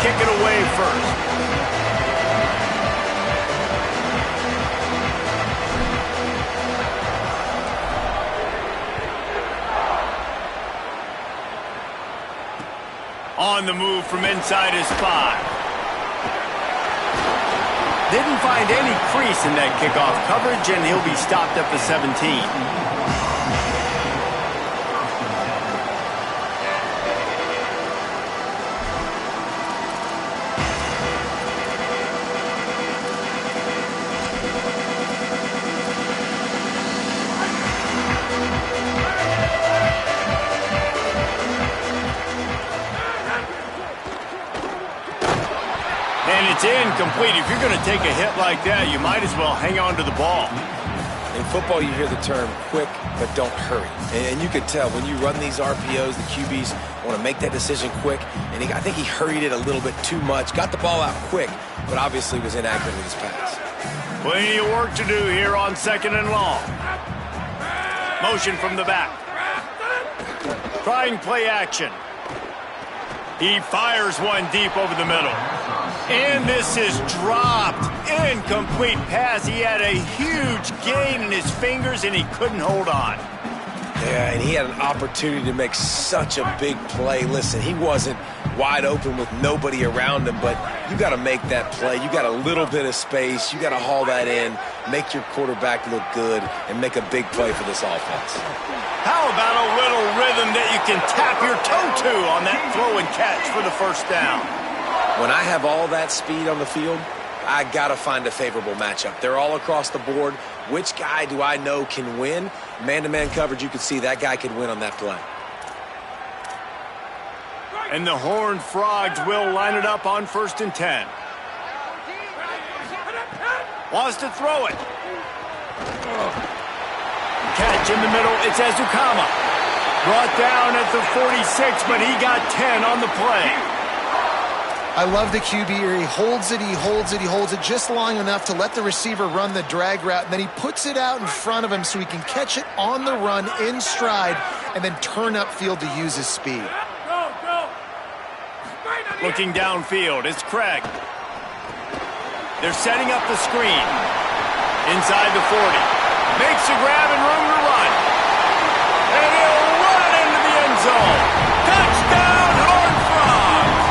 Kick it away first. On the move from inside his 5. Didn't find any crease in that kickoff coverage, and he'll be stopped at the 17. And it's incomplete. If you're going to take a hit like that, you might as well hang on to the ball. In football, you hear the term quick, but don't hurry. And you could tell when you run these RPOs, the QBs want to make that decision quick. And I think he hurried it a little bit too much. Got the ball out quick, but obviously was inaccurate with his pass. Plenty of work to do here on 2nd and long. Motion from the back. Trying play action. He fires one deep over the middle. And this is dropped. Incomplete pass. He had a huge gain in his fingers, and he couldn't hold on. Yeah, and he had an opportunity to make such a big play. Listen, he wasn't wide open with nobody around him, but you got to make that play. You got a little bit of space. You got to haul that in, make your quarterback look good, and make a big play for this offense. How about a little rhythm that you can tap your toe to on that throw and catch for the first down? When I have all that speed on the field, I got to find a favorable matchup. They're all across the board. Which guy do I know can win? Man-to-man coverage, you can see that guy can win on that play. And the Horned Frogs will line it up on 1st and 10. Wants to throw it. Catch in the middle. It's Ezukama. Brought down at the 46, but he got 10 on the play. I love the QB here. He holds it, he holds it, he holds it just long enough to let the receiver run the drag route, and then he puts it out in front of him so he can catch it on the run in stride and then turn upfield to use his speed. Looking downfield, it's Craig. They're setting up the screen. Inside the 40. Makes a grab and room to run. And he'll run into the end zone. Touchdown, Horned Frogs!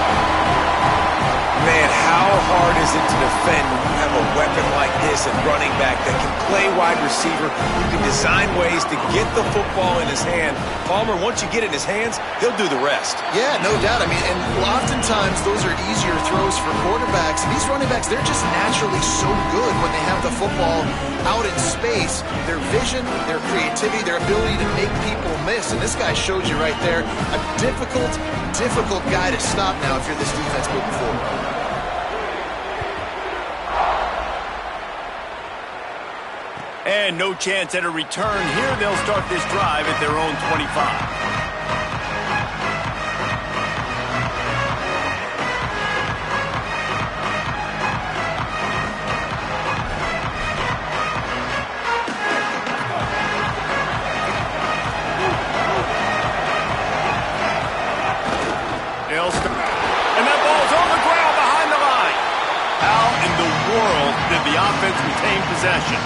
Man, how hard is it to defend when you have a weapon like this at running back that can play wide receiver, who can design ways to get the football in his hand? Palmer, once you get it in his hands, he'll do the rest. Yeah, no doubt. I mean, and oftentimes those are easier throws for quarterbacks. And these running backs, they're just naturally so good when they have the football out in space. Their vision, their creativity, their ability to make people miss. And this guy showed you right there, a difficult guy to stop now if you're this defense moving forward. And no chance at a return here. They'll start this drive at their own 25. They'll start. And that ball's on the ground behind the line. How in the world did the offense retain possession?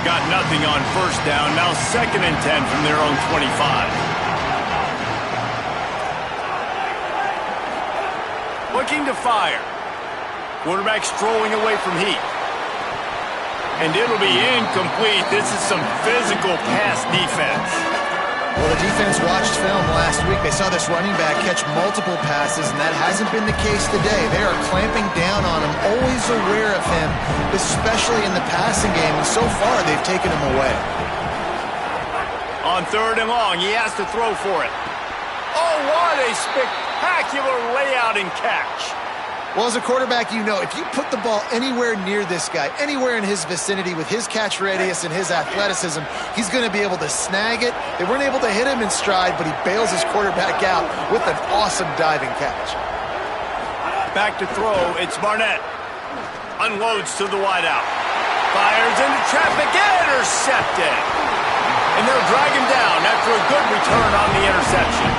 Got nothing on 1st down. Now 2nd and 10 from their own 25. Looking to fire. Quarterback strolling away from heat. And it'll be incomplete. This is some physical pass defense. Well, the defense watched film last week. They saw this running back catch multiple passes, and that hasn't been the case today. They are clamping down on him, always aware of him, especially in the passing game, and so far they've taken him away. On 3rd and long, he has to throw for it. Oh, what a spectacular layout and catch. Well, as a quarterback, you know, if you put the ball anywhere near this guy, anywhere in his vicinity with his catch radius and his athleticism, he's going to be able to snag it. They weren't able to hit him in stride, but he bails his quarterback out with an awesome diving catch. Back to throw, it's Barnett. Unloads to the wideout. Fires into traffic, intercepted. And they'll drag him down after a good return on the interception.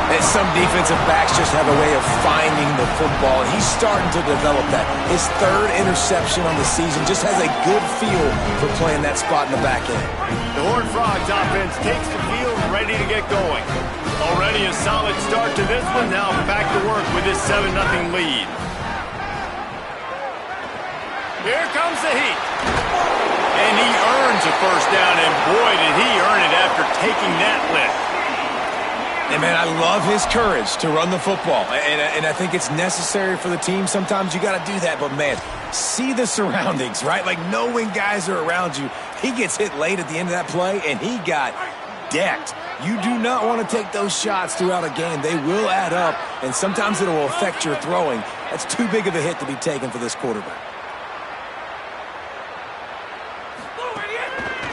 And some defensive backs just have a way of finding the football, and he's starting to develop that. His third interception on the season just has a good feel for playing that spot in the back end. The Horned Frogs offense takes the field ready to get going. Already a solid start to this one. Now back to work with this 7-0 lead. Here comes the heat. And he earns a first down, and boy, did he earn it after taking that lift. And, man, I love his courage to run the football. And I think it's necessary for the team. Sometimes you got to do that. But, man, see the surroundings, right? Like, knowing guys are around you. He gets hit late at the end of that play, and he got decked. You do not want to take those shots throughout a game. They will add up, and sometimes it will affect your throwing. That's too big of a hit to be taken for this quarterback.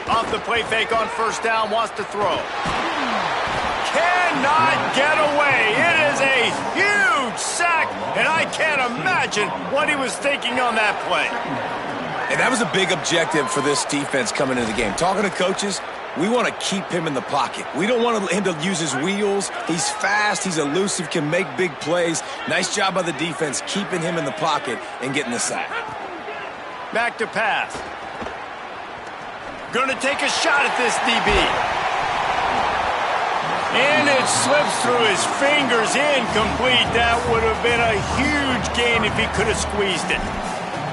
Off the play fake on first down, wants to throw. Cannot get away. It is a huge sack, and I can't imagine what he was thinking on that play. And that was a big objective for this defense coming into the game. Talking to coaches, we want to keep him in the pocket. We don't want him to use his wheels. He's fast, he's elusive, can make big plays. Nice job by the defense keeping him in the pocket and getting the sack. Back to pass. Going to take a shot at this DB. And it slips through his fingers, incomplete. That would have been a huge gain if he could have squeezed it.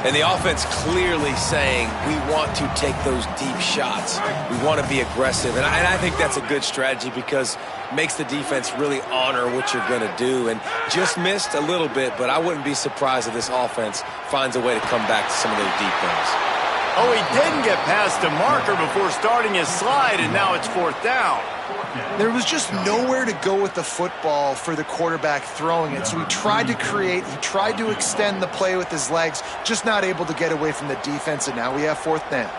And the offense clearly saying, we want to take those deep shots. We want to be aggressive. And I think that's a good strategy because it makes the defense really honor what you're going to do. And just missed a little bit, but I wouldn't be surprised if this offense finds a way to come back to some of those deep ones. Oh, he didn't get past the marker before starting his slide, and now it's fourth down. There was just nowhere to go with the football for the quarterback throwing it. So he tried to create, he tried to extend the play with his legs, just not able to get away from the defense, and now we have fourth down.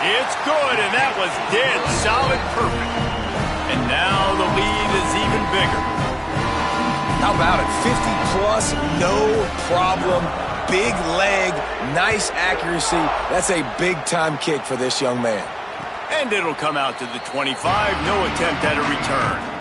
It's good, and that was dead solid perfect. And now the lead is even bigger. How about it? 50-plus, no problem. Big leg, nice accuracy. That's a big-time kick for this young man. And it'll come out to the 25. No attempt at a return.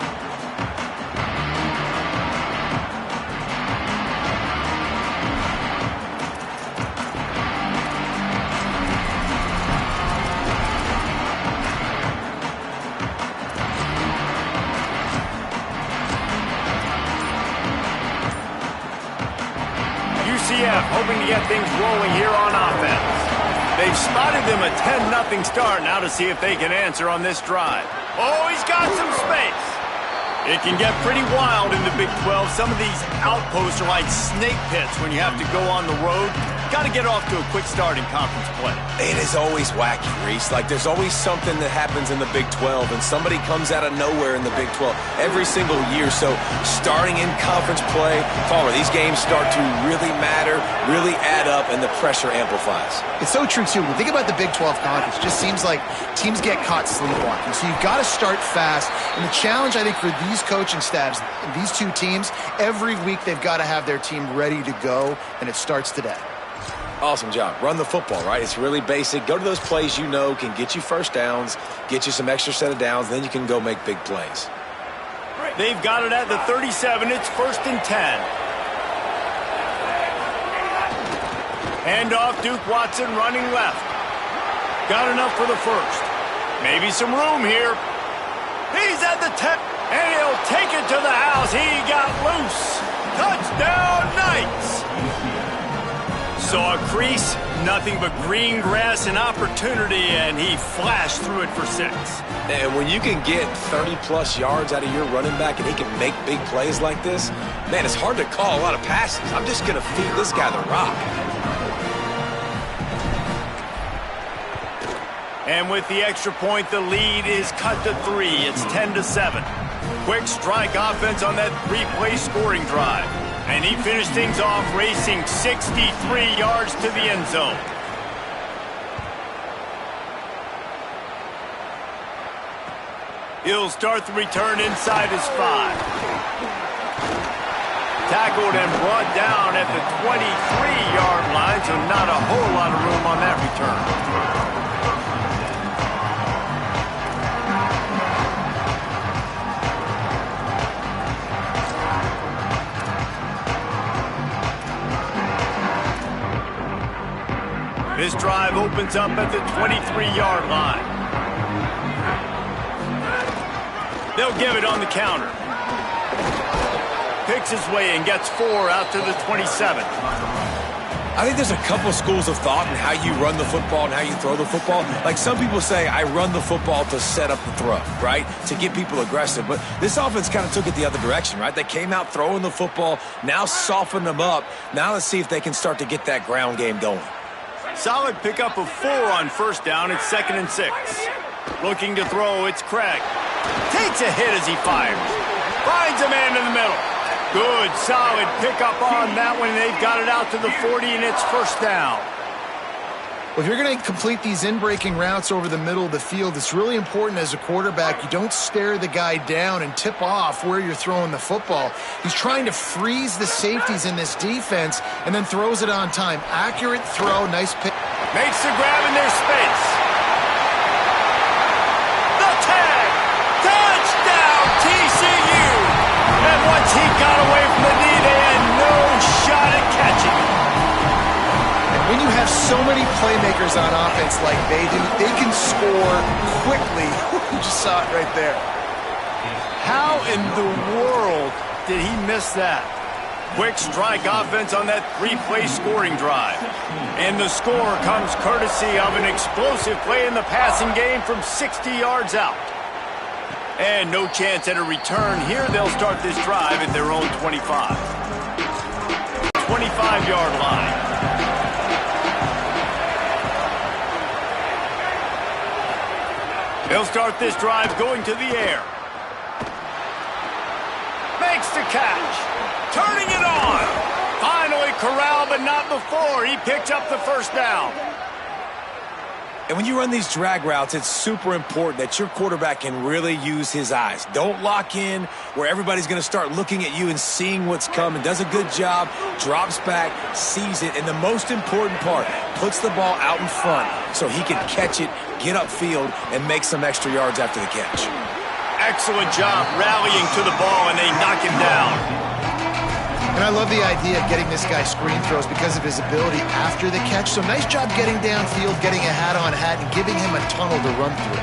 UCF hoping to get things rolling here on offense. They've spotted them a 10-0 start. Now to see if they can answer on this drive. Oh, he's got some space. It can get pretty wild in the Big 12. Some of these outposts are like snake pits when you have to go on the road. Got to get off to a quick start in conference play. It is always wacky, Reese. Like, there's always something that happens in the Big 12, and somebody comes out of nowhere in the Big 12 every single year. So starting in conference play, Palmer, these games start to really matter, really add up, and the pressure amplifies. It's so true, too. When you think about the Big 12 conference, it just seems like teams get caught sleepwalking. So you've got to start fast. And the challenge, I think, for these coaching staffs, these two teams, every week they've got to have their team ready to go, and it starts today. Awesome job. Run the football, right? It's really basic. Go to those plays you know can get you first downs, get you some extra set of downs, then you can go make big plays. They've got it at the 37. It's 1st and 10. Hand off, Duke Watson running left. Got enough for the first. Maybe some room here. He's at the 10, and he'll take it to the house. He got loose. Touchdown, Knights. Saw a crease, nothing but green grass and opportunity, and he flashed through it for 6. And when you can get 30-plus yards out of your running back and he can make big plays like this, man, it's hard to call a lot of passes. I'm just going to feed this guy the rock. And with the extra point, the lead is cut to 3. It's 10-7. Quick strike offense on that 3-play scoring drive. And he finished things off racing 63 yards to the end zone. He'll start the return inside his 5. Tackled and brought down at the 23-yard line, so not a whole lot of room on that return. This drive opens up at the 23-yard line. They'll give it on the counter. Picks his way and gets 4 out to the 27. I think there's a couple schools of thought in how you run the football and how you throw the football. Like some people say, I run the football to set up the throw, right? To get people aggressive. But this offense kind of took it the other direction, right? They came out throwing the football, now softened them up. Now let's see if they can start to get that ground game going. Solid pickup of 4 on first down. It's 2nd and 6. Looking to throw, it's Craig. Takes a hit as he fires. Finds a man in the middle. Good, solid pickup on that one. They've got it out to the 40, and it's first down. Well, if you're going to complete these in-breaking routes over the middle of the field, it's really important as a quarterback you don't stare the guy down and tip off where you're throwing the football. He's trying to freeze the safeties in this defense and then throws it on time. Accurate throw, nice pick. Makes the grab in their space. The tag! Touchdown, TCU! And once he got away from the knee, they had no shot at catching him. And when you have so many playmakers on offense like they do, they can score quickly. You just saw it right there. How in the world did he miss that? Quick strike offense on that 3-play scoring drive. And the score comes courtesy of an explosive play in the passing game from 60 yards out. And no chance at a return here. They'll start this drive at their own 25. 25-yard line. They'll start this drive going to the air. Makes the catch. Turning it on. Finally corralled, but not before. He picks up the first down. And when you run these drag routes, it's super important that your quarterback can really use his eyes. Don't lock in where everybody's going to start looking at you and seeing what's coming. Does a good job, drops back, sees it, and the most important part, puts the ball out in front so he can catch it, get upfield, and make some extra yards after the catch. Excellent job rallying to the ball, and they knock him down. And I love the idea of getting this guy screen throws because of his ability after the catch. So nice job getting downfield, getting a hat-on-hat, and giving him a tunnel to run through.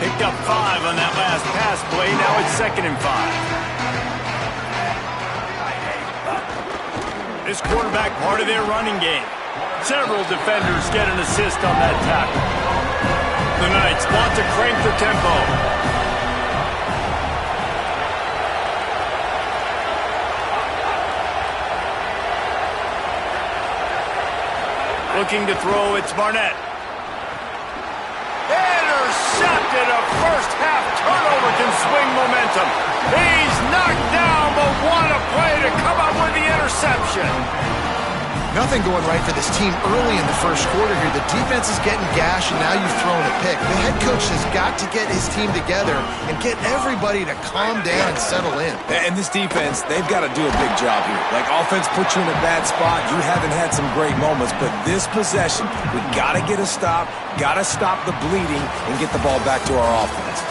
Picked up 5 on that last pass play. Now it's 2nd and 5. This quarterback part of their running game. Several defenders get an assist on that tackle. The Knights want to crank the tempo. Looking to throw, it's Barnett. Intercepted. A first-half turnover can swing momentum. He's knocked down, but what a play to come up with the interception. Nothing going right for this team early in the first quarter here. The defense is getting gashed, and now you've thrown a pick. The head coach has got to get his team together and get everybody to calm down and settle in. And this defense, they've got to do a big job here. Like, offense puts you in a bad spot. You haven't had some great moments, but this possession, we got to get a stop, got to stop the bleeding, and get the ball back to our offense.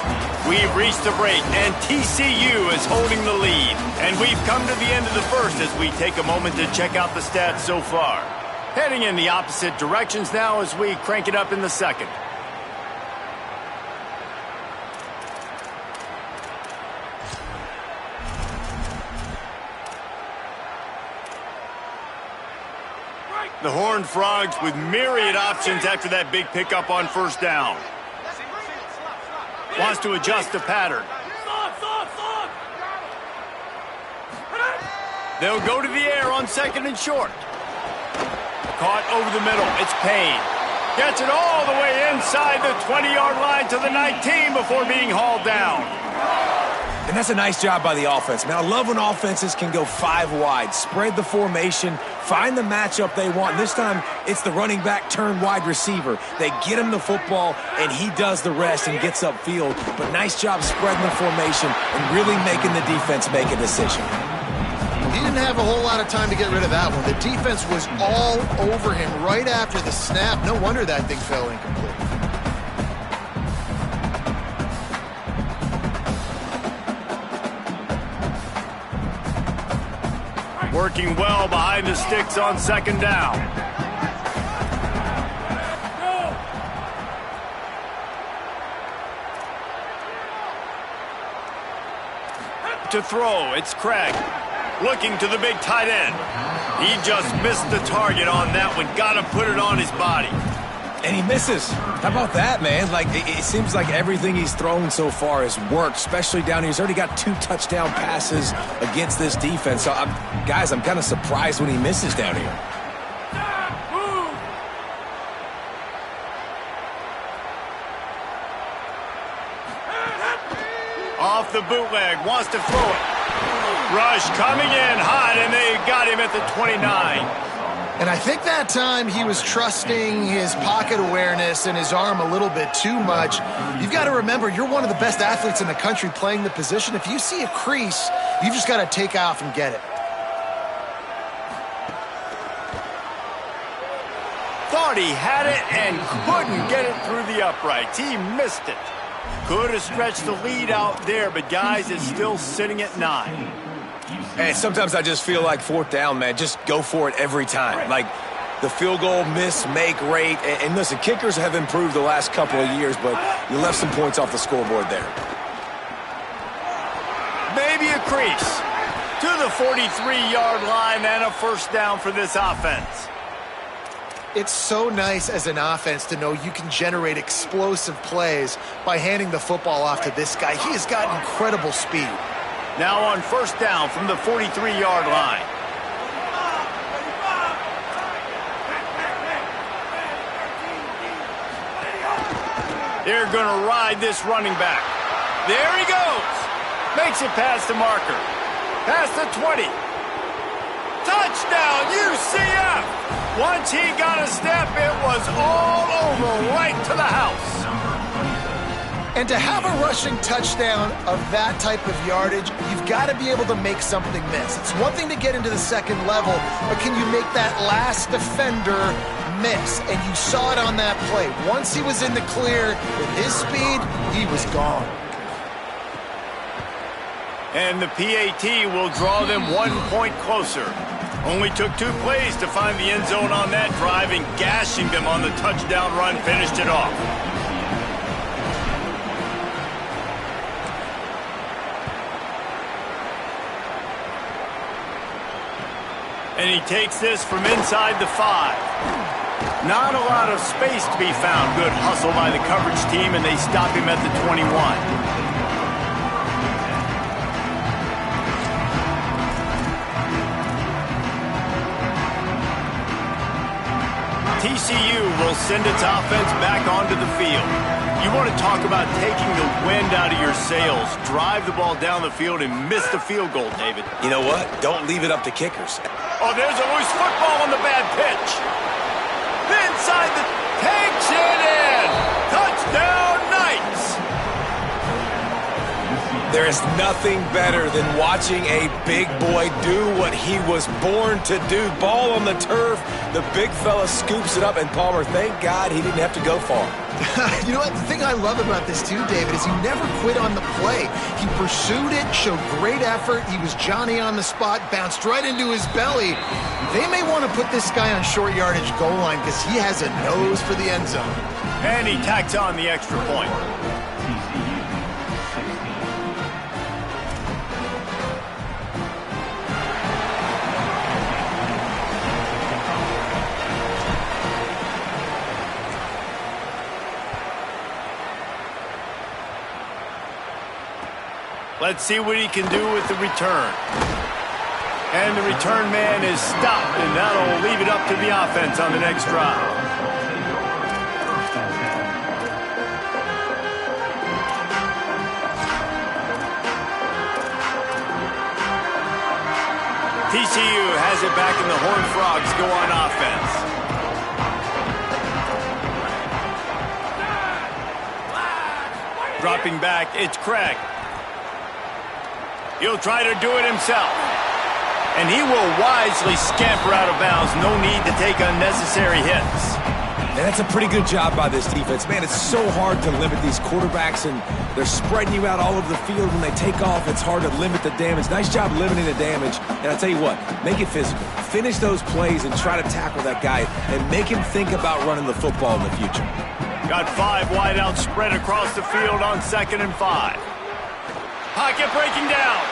We've reached the break, and TCU is holding the lead. And we've come to the end of the first as we take a moment to check out the stats so far. Heading in the opposite directions now as we crank it up in the second. The Horned Frogs with myriad options after that big pickup on first down. Wants to adjust the pattern. They'll go to the air on 2nd and short. Caught over the middle. It's Payne. Gets it all the way inside the 20-yard line to the 19 before being hauled down. And that's a nice job by the offense. Man, I love when offenses can go 5 wide, spread the formation, find the matchup they want. This time, it's the running back turned wide receiver. They get him the football, and he does the rest and gets upfield. But nice job spreading the formation and really making the defense make a decision. He didn't have a whole lot of time to get rid of that one. The defense was all over him right after the snap. No wonder that thing fell incomplete. Working well behind the sticks on second down. To throw, it's Craig. Looking to the big tight end. He just missed the target on that one. Got to put it on his body. And he misses. How about that, man? Like, it seems like everything he's thrown so far has worked, especially down here. He's already got 2 touchdown passes against this defense. So, guys, I'm kind of surprised when he misses down here. Off the bootleg, wants to throw it. Rush coming in hot, and they got him at the 29. And I think that time he was trusting his pocket awareness and his arm a little bit too much. You've got to remember, you're one of the best athletes in the country playing the position. If you see a crease, you've just got to take off and get it. Thought he had it and couldn't get it through the uprights. He missed it. Could have stretched the lead out there, but guys, it's still sitting at 9. And sometimes I just feel like 4th down, man, just go for it every time. Like the field goal miss-make rate. And listen, kickers have improved the last couple of years, but you left some points off the scoreboard there. Maybe a crease to the 43-yard line and a first down for this offense. It's so nice as an offense to know you can generate explosive plays by handing the football off to this guy. He has got incredible speed. Now on first down from the 43-yard line. They're going to ride this running back. There he goes. Makes it past the marker. Past the 20. Touchdown, UCF! Once he got a step, it was all over, right to the house. And to have a rushing touchdown of that type of yardage, you've got to be able to make something miss. It's one thing to get into the second level, but can you make that last defender miss? And you saw it on that play. Once he was in the clear with his speed, he was gone. And the PAT will draw them 1 point closer. Only took 2 plays to find the end zone on that drive, and gashing them on the touchdown run finished it off. And he takes this from inside the 5. Not a lot of space to be found. Good hustle by the coverage team, and they stop him at the 21. TCU will send its offense back onto the field. You want to talk about taking the wind out of your sails. Drive the ball down the field and miss the field goal, David. You know what? Don't leave it up to kickers. Oh, there's a loose football on the bad pitch. Inside the... takes it in. Touchdown, Knights. There is nothing better than watching a big boy do what he was born to do. Ball on the turf, the big fella scoops it up, and Palmer, thank God he didn't have to go far. You know what? The thing I love about this too, David, is he never quit on the play. He pursued it, showed great effort. He was Johnny on the spot, bounced right into his belly. They may want to put this guy on short yardage goal line because he has a nose for the end zone. And he tacks on the extra point. Let's see what he can do with the return. And the return man is stopped, and that'll leave it up to the offense on the next drive. TCU has it back, and the Horned Frogs go on offense. Dropping back, it's Craig. He'll try to do it himself. And he will wisely scamper out of bounds. No need to take unnecessary hits. And that's a pretty good job by this defense. Man, it's so hard to limit these quarterbacks, and they're spreading you out all over the field. When they take off, it's hard to limit the damage. Nice job limiting the damage. And I'll tell you what, make it physical. Finish those plays and try to tackle that guy and make him think about running the football in the future. Got 5 wideouts spread across the field on 2nd and 5. Pocket breaking down.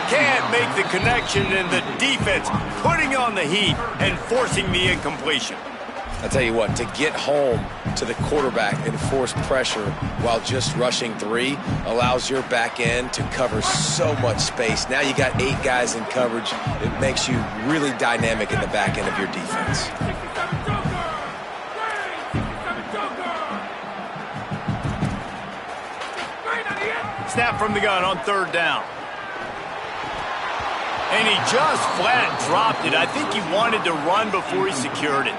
Can't make the connection, and the defense putting on the heat and forcing the incompletion. I'll tell you what, to get home to the quarterback and force pressure while just rushing 3 allows your back end to cover so much space. Now you got 8 guys in coverage. It makes you really dynamic in the back end of your defense. Snap from the gun on 3rd down. And he just flat dropped it. I think he wanted to run before he secured it.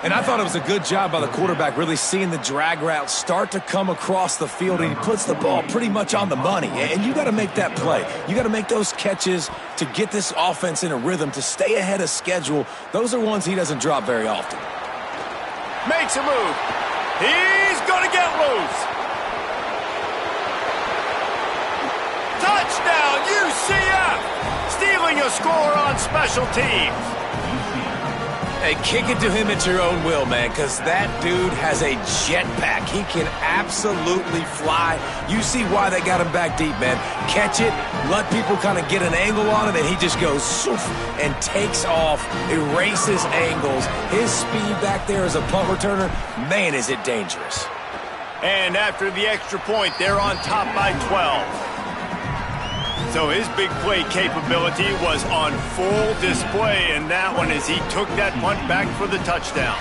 And I thought it was a good job by the quarterback, really seeing the drag route start to come across the field, and he puts the ball pretty much on the money. And you got to make that play. You got to make those catches to get this offense in a rhythm, to stay ahead of schedule. Those are ones he doesn't drop very often. Makes a move. He's going to get loose. Touchdown, UCF! Stealing a score on special teams. Hey, kick it to him at your own will, man, because that dude has a jetpack. He can absolutely fly. You see why they got him back deep, man. Catch it, let people kind of get an angle on it, and he just goes soof and takes off, erases angles. His speed back there as a punt returner, man, is it dangerous. And after the extra point, they're on top by 12. So his big play capability was on full display in that one as he took that punt back for the touchdown.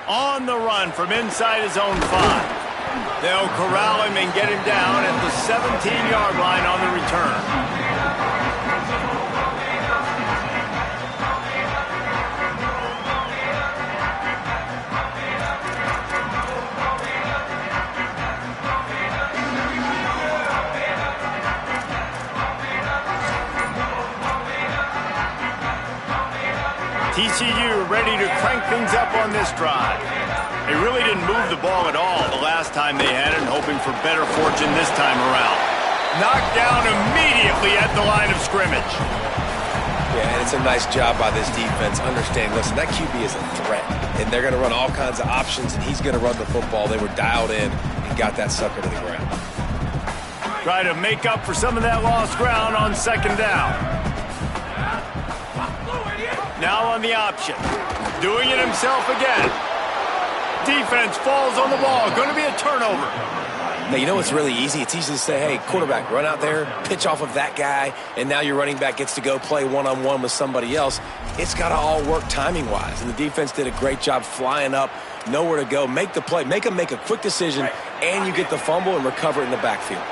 On the run from inside his own 5. They'll corral him and get him down at the 17-yard line on the return. TCU ready to crank things up on this drive. They really didn't move the ball at all the last time they had it, hoping for better fortune this time around. Knocked down immediately at the line of scrimmage. Yeah, and it's a nice job by this defense. Understand, listen, that QB is a threat, and they're going to run all kinds of options, and he's going to run the football. They were dialed in and got that sucker to the ground. Try to make up for some of that lost ground on 2nd down. Now on the option. Doing it himself again. Defense falls on the ball. Going to be a turnover. Now, you know what's really easy? It's easy to say, hey, quarterback, run out there, pitch off of that guy, and now your running back gets to go play one-on-one with somebody else. It's got to all work timing-wise, and the defense did a great job flying up, nowhere to go. Make the play. Make them make a quick decision, and you get the fumble and recover it in the backfield.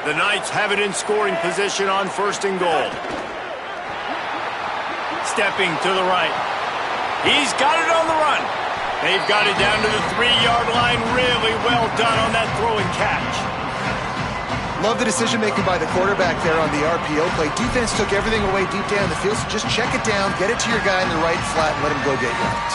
The Knights have it in scoring position on 1st and goal. Stepping to the right. He's got it on the run. They've got it down to the 3-yard line. Really well done on that throw and catch. Love the decision-making by the quarterback there on the RPO play. Defense took everything away deep down the field, so just check it down, get it to your guy in the right flat, and let him go get yards.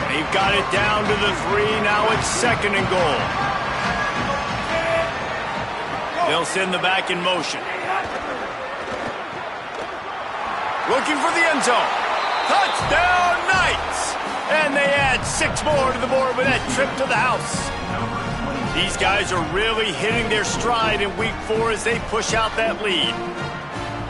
They've got it down to the 3. Now it's 2nd and goal. They'll send the back in motion. Looking for the end zone. Touchdown, Knights! And they add 6 more to the board with that trip to the house. These guys are really hitting their stride in week 4 as they push out that lead.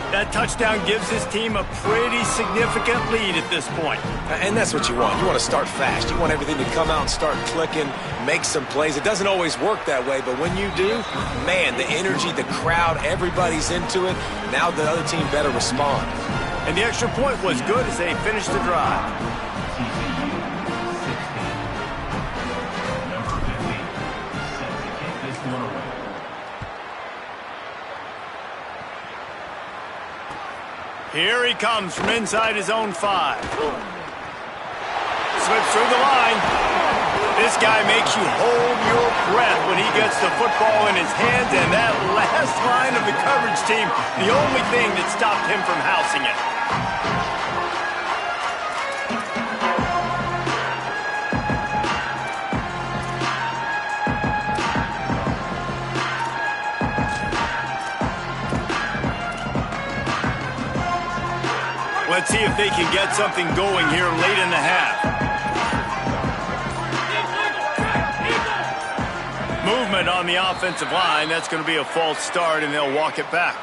That touchdown gives his team a pretty significant lead at this point. And that's what you want. You want to start fast. You want everything to come out and start clicking, make some plays. It doesn't always work that way, but when you do, man, the energy, the crowd, everybody's into it. Now the other team better respond. And the extra point was good as they finished the drive. Here he comes from inside his own 5. slips through the line. This guy makes you hold your breath when he gets the football in his hands, and that last line of the coverage team, the only thing that stopped him from housing it. Let's see if they can get something going here late in the half. Movement on the offensive line. That's going to be a false start, and they'll walk it back.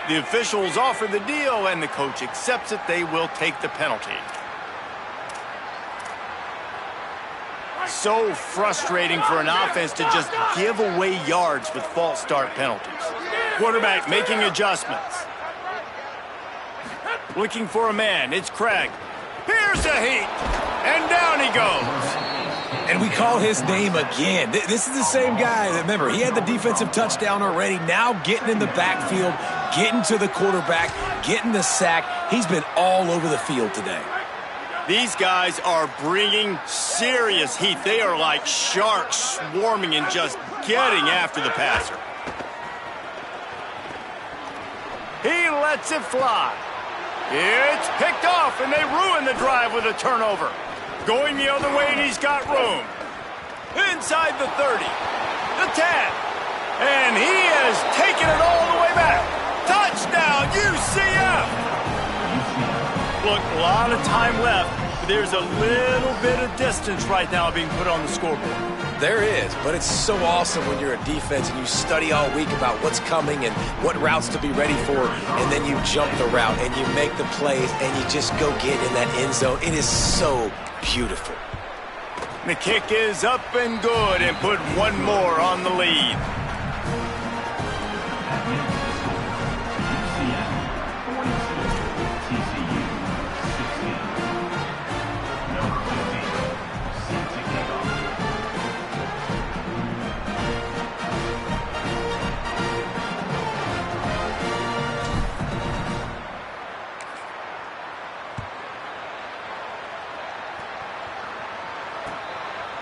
The officials offer the deal, and the coach accepts it. They will take the penalty. So frustrating for an offense to just give away yards with false start penalties. Quarterback making adjustments. Looking for a man. It's Craig. Here's a heat. And down he goes. And we call his name again. This is the same guy. Remember, he had the defensive touchdown already. Now getting in the backfield, getting to the quarterback, getting the sack. He's been all over the field today. These guys are bringing serious heat. They are like sharks swarming and just getting after the passer. He lets it fly. It's picked off, and they ruin the drive with a turnover. Going the other way, and he's got room. Inside the 30, the 10, and he has taken it all the way back. Touchdown, UCF! Look, a lot of time left, but there's a little bit of distance right now being put on the scoreboard. There is, but it's so awesome when you're a defense and you study all week about what's coming and what routes to be ready for, and then you jump the route and you make the plays and you just go get in that end zone. It is so beautiful. The kick is up and good, and put one more on the lead.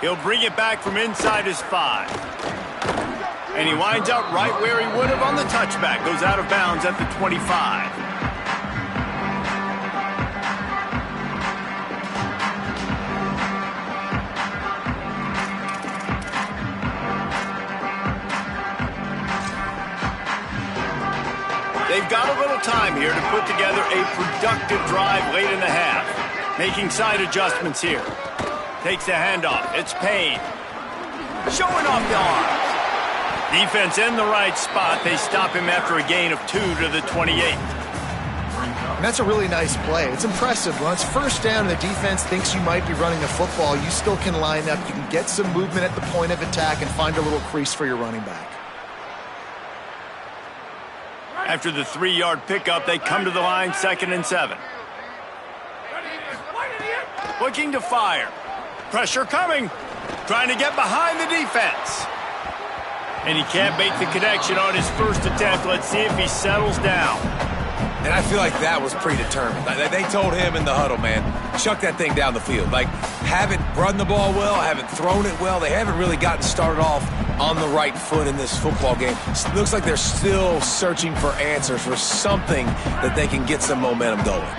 He'll bring it back from inside his 5. And he winds up right where he would have on the touchback. Goes out of bounds at the 25. They've got a little time here to put together a productive drive late in the half. Making side adjustments here. Takes a handoff. It's Payne. Showing off the arms. Defense in the right spot. They stop him after a gain of 2 to the 28. And that's a really nice play. It's impressive. When it's first down and the defense thinks you might be running the football, you still can line up. You can get some movement at the point of attack and find a little crease for your running back. After the 3-yard pickup, they come to the line, 2nd and 7. Looking to fire. Pressure coming. Trying to get behind the defense. And he can't make the connection on his first attempt. Let's see if he settles down. And I feel like that was predetermined. They told him in the huddle, man, chuck that thing down the field. Like, haven't run the ball well, haven't thrown it well. They haven't really gotten started off on the right foot in this football game. It looks like they're still searching for answers, for something that they can get some momentum going.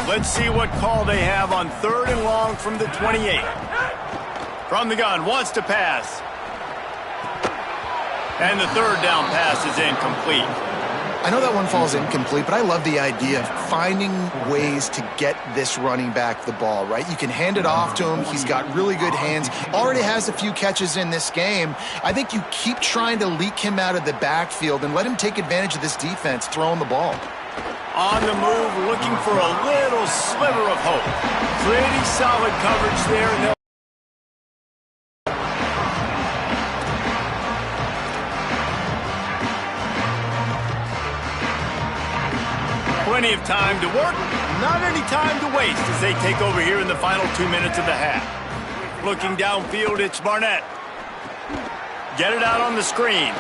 Let's see what call they have on 3rd and long from the 28. From the gun, wants to pass. And the 3rd down pass is incomplete. I know that one falls incomplete, but I love the idea of finding ways to get this running back the ball, right? You can hand it off to him. He's got really good hands. Already has a few catches in this game. I think you keep trying to leak him out of the backfield and let him take advantage of this defense throwing the ball. On the move, looking for a little sliver of hope. Pretty solid coverage there, and they'll plenty of time to work, not any time to waste as they take over here in the final 2 minutes of the half. Looking downfield, it's Barnett. Get it out on the screen.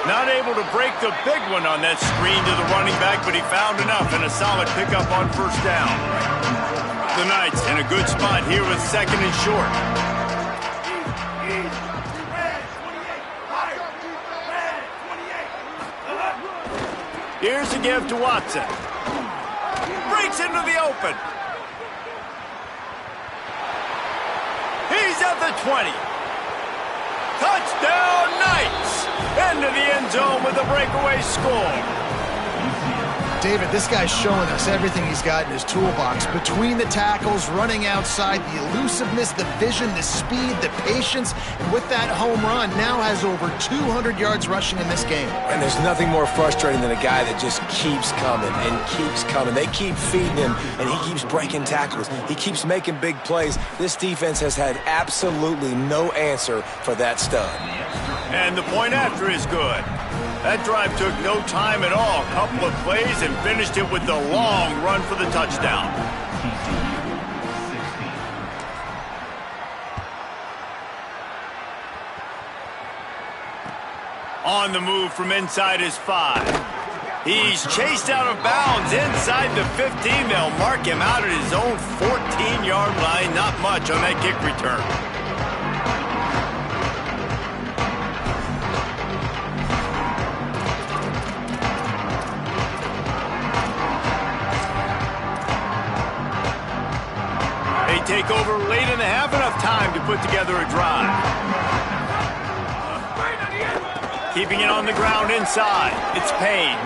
Not able to break the big one on that screen to the running back, but he found enough and a solid pickup on 1st down. The Knights in a good spot here with second and short. Here's the give to Watson. Breaks into the open. He's at the 20. Touchdown, Knights! Into the end zone with a breakaway score. David, this guy's showing us everything he's got in his toolbox. Between the tackles, running outside, the elusiveness, the vision, the speed, the patience. And with that home run, now has over 200 yards rushing in this game. And there's nothing more frustrating than a guy that just keeps coming and keeps coming. They keep feeding him, and he keeps breaking tackles. He keeps making big plays. This defense has had absolutely no answer for that stud. And the point after is good. That drive took no time at all. A couple of plays and finished it with the long run for the touchdown. On the move from inside his 5. He's chased out of bounds inside the 15. They'll mark him out at his own 14-yard line. Not much on that kick return. Take over late in the half, enough time to put together a drive. Keeping it on the ground inside. It's Payne.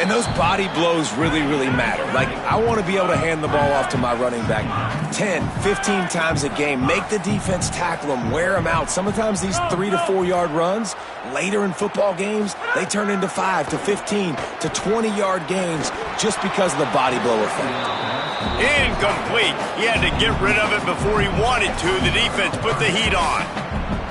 And those body blows really, really matter. Like, I want to be able to hand the ball off to my running back 10, 15 times a game. Make the defense tackle them, wear them out. Sometimes these 3 to 4 yard runs, later in football games, they turn into 5 to 15 to 20-yard games just because of the body blow effect. Incomplete. He had to get rid of it before he wanted to. The defense put the heat on.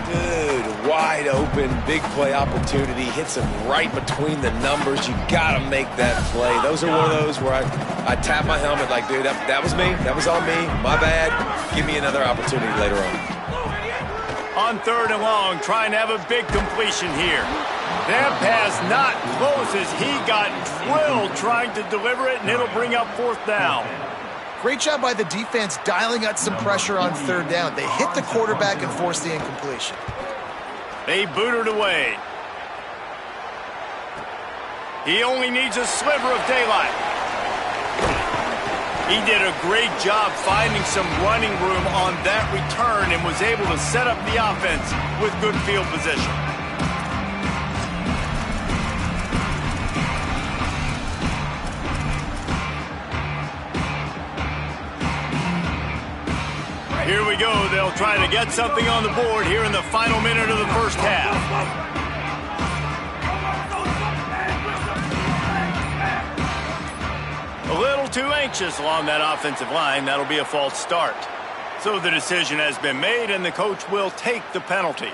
Dude, wide open, big play opportunity. Hits him right between the numbers. You got to make that play. Those are one of those where I tap my helmet like, dude, that was me. That was on me. My bad. Give me another opportunity later on. On third and long, trying to have a big completion here. That pass not close as he got drilled trying to deliver it, and it'll bring up fourth down. Great job by the defense dialing out some pressure on third down. They hit the quarterback and forced the incompletion. They booted away. He only needs a sliver of daylight. He did a great job finding some running room on that return and was able to set up the offense with good field position. Here we go. They'll try to get something on the board here in the final minute of the first half. A little too anxious along that offensive line. That'll be a false start. So the decision has been made, and the coach will take the penalty.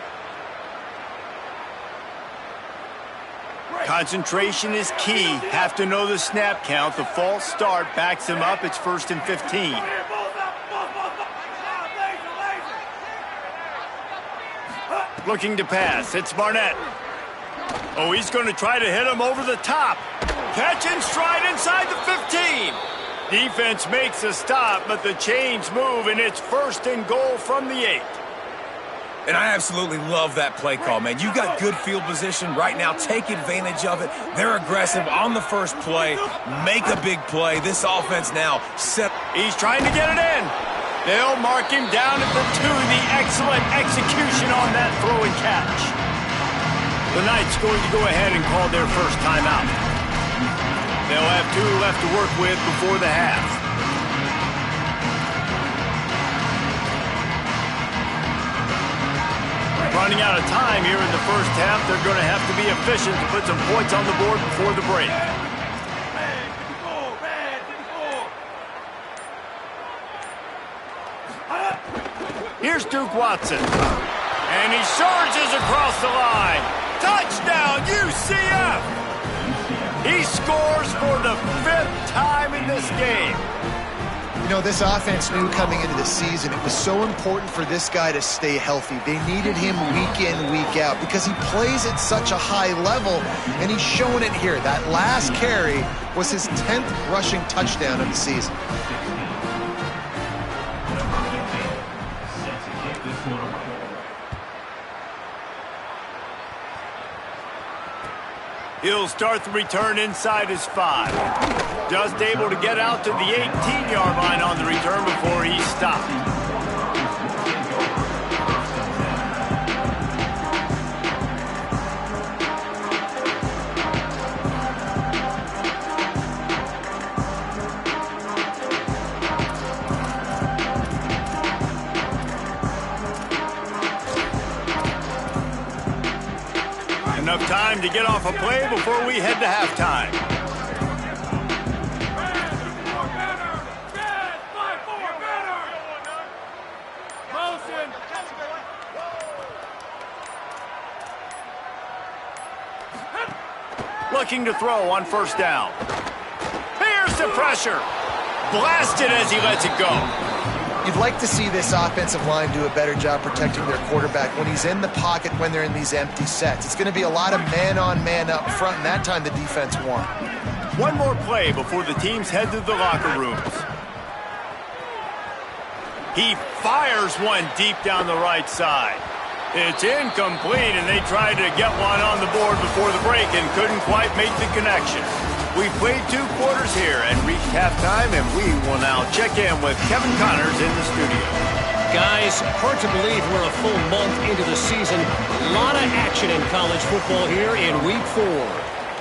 Concentration is key. Have to know the snap count. The false start backs him up. It's 1st and 15. Looking to pass. It's Barnett. Oh, he's going to try to hit him over the top. Catch and stride inside the 15. Defense makes a stop, but the chains move, and it's 1st and goal from the 8. And I absolutely love that play call, man. You got good field position right now. Take advantage of it. They're aggressive on the first play. Make a big play. This offense now set. He's trying to get it in. They'll mark him down at the 2. The excellent execution on that throw and catch. The Knights going to go ahead and call their first timeout. They'll have 2 left to work with before the half. Running out of time here in the first half. They're going to have to be efficient to put some points on the board before the break. Here's Duke Watson. And he surges across the line. Touchdown, UCF! He scores for the 5th time in this game. You know, this offense knew coming into the season it was so important for this guy to stay healthy. They needed him week in, week out because he plays at such a high level, and he's showing it here. That last carry was his 10th rushing touchdown of the season. He'll start the return inside his 5. Just able to get out to the 18-yard line on the return before he stopped. Enough time to get off a play before we head to halftime. Looking to throw on first down. Here's the pressure. Blasted as he lets it go. You'd like to see this offensive line do a better job protecting their quarterback when he's in the pocket when they're in these empty sets. It's going to be a lot of man-on-man up front, and that time the defense won. One more play before the teams head to the locker rooms. He fires one deep down the right side. It's incomplete, and they tried to get one on the board before the break and couldn't quite make the connection. We played 2 quarters here and reached halftime, and we will now check in with Kevin Connors in the studio. Guys, hard to believe we're a full month into the season. A lot of action in college football here in Week 4.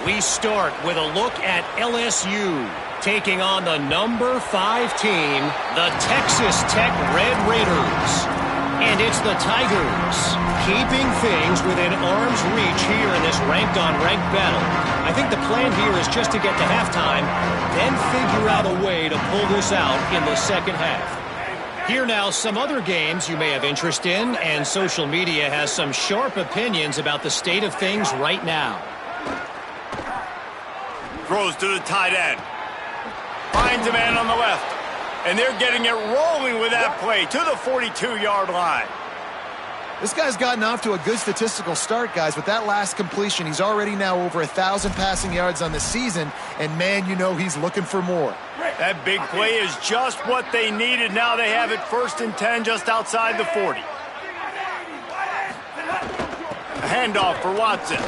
We start with a look at LSU taking on the number 5 team, the Texas Tech Red Raiders. And it's the Tigers keeping things within arm's reach here in this ranked-on-ranked battle. I think the plan here is just to get to halftime, then figure out a way to pull this out in the second half. Here now, some other games you may have interest in, and social media has some sharp opinions about the state of things right now. Throws to the tight end. Finds a man on the left. And they're getting it rolling with that play to the 42-yard line. This guy's gotten off to a good statistical start, guys. With that last completion, he's already now over 1,000 passing yards on the season. And, man, you know he's looking for more. That big play is just what they needed. Now they have it 1st and 10 just outside the 40. A handoff for Watson.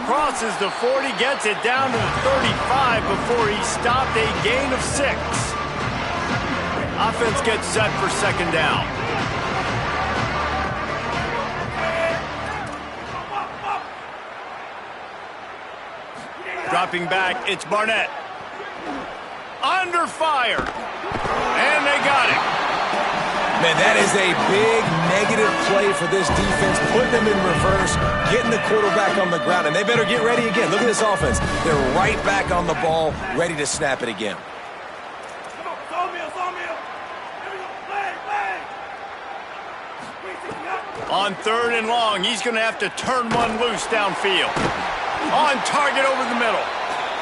Crosses the 40, gets it down to the 35 before he stopped, a gain of 6. Offense gets set for second down. Dropping back, it's Barnett. Under fire. And they got it. Man, that is a big negative play for this defense, putting them in reverse, getting the quarterback on the ground, and they better get ready again. Look at this offense. They're right back on the ball, ready to snap it again. On 3rd and long, he's going to have to turn one loose downfield. On target over the middle.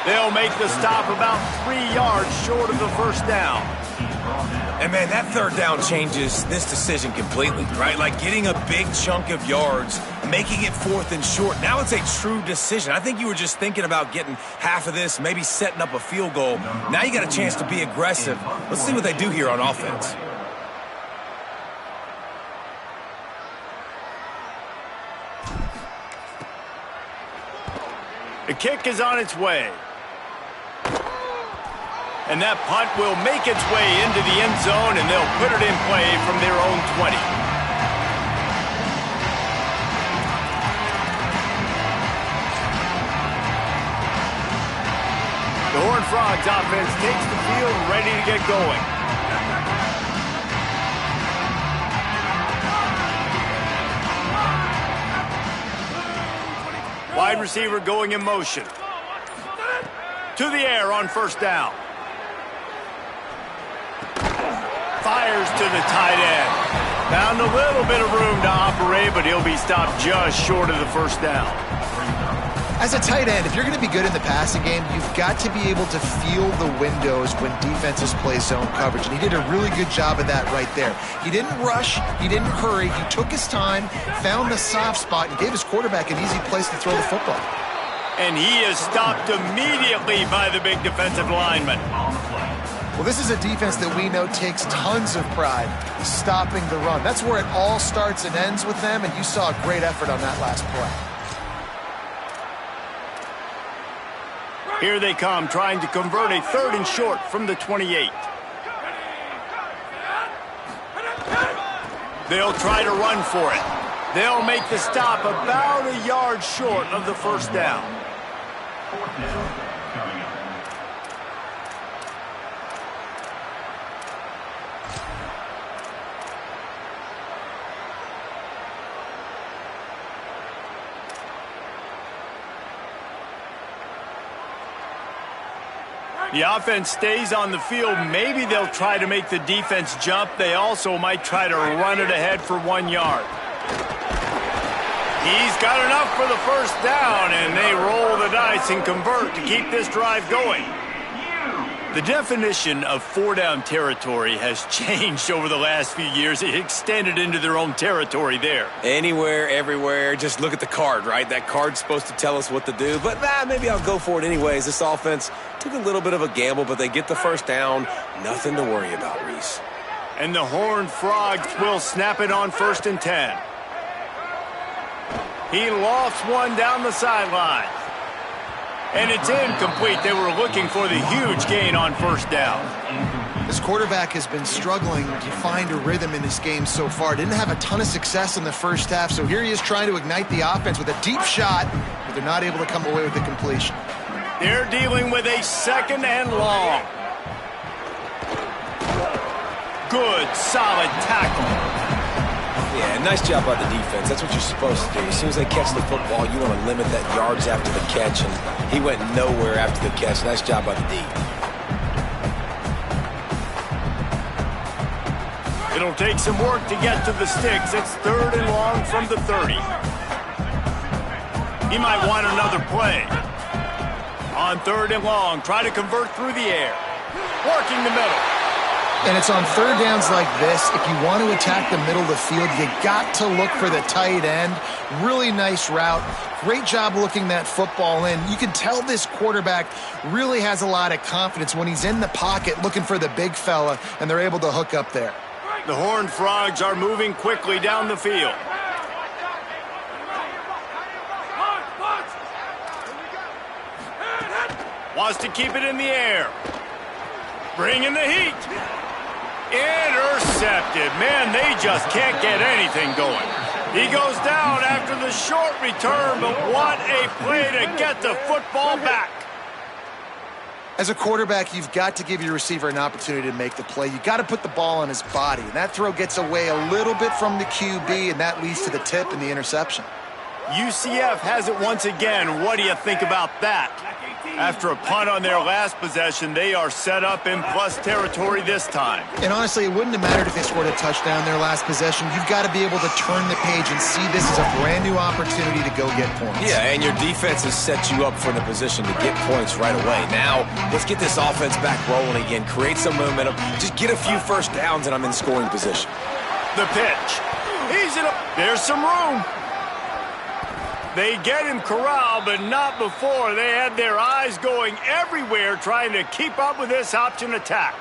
They'll make the stop about 3 yards short of the first down. And, man, that 3rd down changes this decision completely, right? Like getting a big chunk of yards, making it 4th and short. Now it's a true decision. I think you were just thinking about getting half of this, maybe setting up a field goal. Now you got a chance to be aggressive. Let's see what they do here on offense. The kick is on its way. And that punt will make its way into the end zone, and they'll put it in play from their own 20. The Horned Frogs offense takes the field ready to get going. Wide receiver going in motion. To the air on first down. Fires to the tight end. Found a little bit of room to operate, but he'll be stopped just short of the first down. As a tight end, if you're going to be good in the passing game, you've got to be able to feel the windows when defenses play zone coverage. And he did a really good job of that right there. He didn't rush. He didn't hurry. He took his time, found the soft spot, and gave his quarterback an easy place to throw the football. And he is stopped immediately by the big defensive lineman. Well, this is a defense that we know takes tons of pride stopping the run. That's where it all starts and ends with them, and you saw a great effort on that last play. Here they come, trying to convert a 3rd and short from the 28. They'll try to run for it. They'll make the stop about a yard short of the 1st down. The offense stays on the field. Maybe they'll try to make the defense jump. They also might try to run it ahead for 1 yard. He's got enough for the 1st down, and they roll the dice and convert to keep this drive going. The definition of 4-down territory has changed over the last few years. It extended into their own territory there. Anywhere, everywhere. Just look at the card, right? That card's supposed to tell us what to do, but maybe I'll go for it anyways. This offense took a little bit of a gamble, but they get the 1st down. Nothing to worry about, Reese. And the Horned Frogs will snap it on 1st and 10. He lofts one down the sideline. And it's incomplete. They were looking for the huge gain on 1st down. This quarterback has been struggling to find a rhythm in this game so far. Didn't have a ton of success in the 1st half, so here he is trying to ignite the offense with a deep shot, but they're not able to come away with the completion. They're dealing with a 2nd and long. Good, solid tackle. Yeah, nice job by the defense. That's what you're supposed to do. As soon as they catch the football, you want to limit that yards after the catch, and he went nowhere after the catch. Nice job by the D. It'll take some work to get to the sticks. It's 3rd and long from the 30. He might want another play. On 3rd and long, try to convert through the air. Working the middle. And it's on 3rd downs like this. If you want to attack the middle of the field, you got to look for the tight end. Really nice route. Great job looking that football in. You can tell this quarterback really has a lot of confidence when he's in the pocket looking for the big fella, and they're able to hook up there. The Horned Frogs are moving quickly down the field. Wants to keep it in the air. Bringing the heat. Intercepted. Man, they just can't get anything going. He goes down after the short return, but what a play to get the football back. As a quarterback, you've got to give your receiver an opportunity to make the play. You've got to put the ball on his body. And that throw gets away a little bit from the QB, and that leads to the tip and the interception. UCF has it once again. What do you think about that? After a punt on their last possession, they are set up in plus territory this time. And honestly, it wouldn't have mattered if they scored a touchdown their last possession. You've got to be able to turn the page and see this as a brand new opportunity to go get points. Yeah, and your defense has set you up for the position to get points right away. Now, let's get this offense back rolling again, create some momentum, just get a few 1st downs, and I'm in scoring position. The pitch. There's some room. They get him corralled, but not before. They had their eyes going everywhere trying to keep up with this option attack.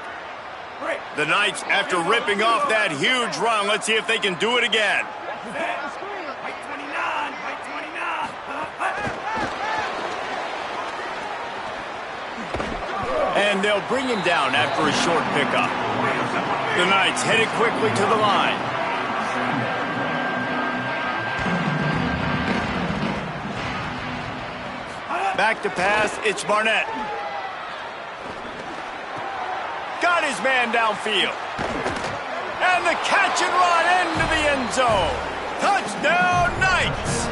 The Knights, after ripping off that huge run, let's see if they can do it again. And they'll bring him down after a short pickup. The Knights headed quickly to the line. Back to pass, it's Barnett. Got his man downfield. And the catch and run into the end zone. Touchdown, Knights!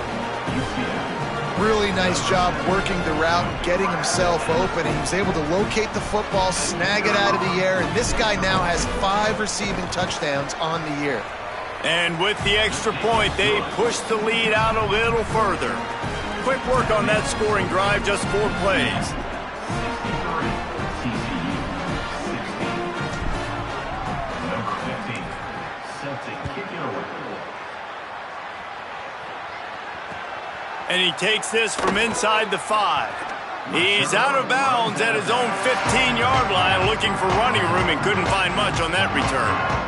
Really nice job working the route, getting himself open. He was able to locate the football, snag it out of the air, and this guy now has 5 receiving touchdowns on the year. And with the extra point, they push the lead out a little further. Quick work on that scoring drive, just 4 plays. And he takes this from inside the 5. He's out of bounds at his own 15-yard line, looking for running room and couldn't find much on that return.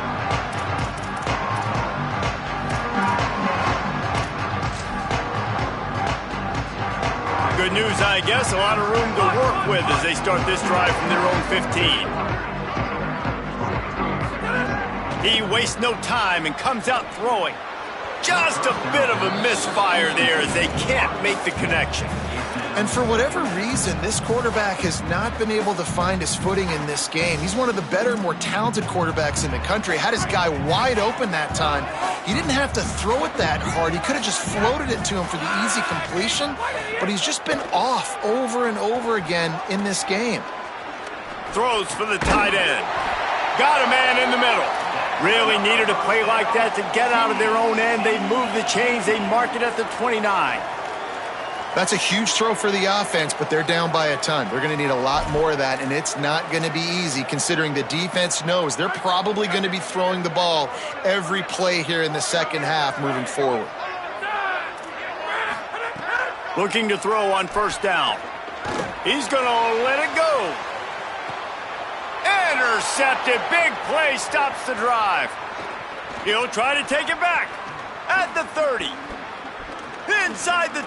Good news, I guess. A lot of room to work with as they start this drive from their own 15. He wastes no time and comes out throwing. Just a bit of a misfire there as they can't make the connection. And for whatever reason, this quarterback has not been able to find his footing in this game. He's one of the better, more talented quarterbacks in the country. Had his guy wide open that time. He didn't have to throw it that hard. He could have just floated it to him for the easy completion, but he's just been off over and over again in this game. Throws for the tight end. Got a man in the middle. Really needed a play like that to get out of their own end. They move the chains. They mark it at the 29. That's a huge throw for the offense, but they're down by a ton. They're going to need a lot more of that, and it's not going to be easy considering the defense knows they're probably going to be throwing the ball every play here in the second half moving forward. Looking to throw on first down. He's going to let it go. Intercepted. Big play stops the drive. He'll try to take it back at the 30. Inside the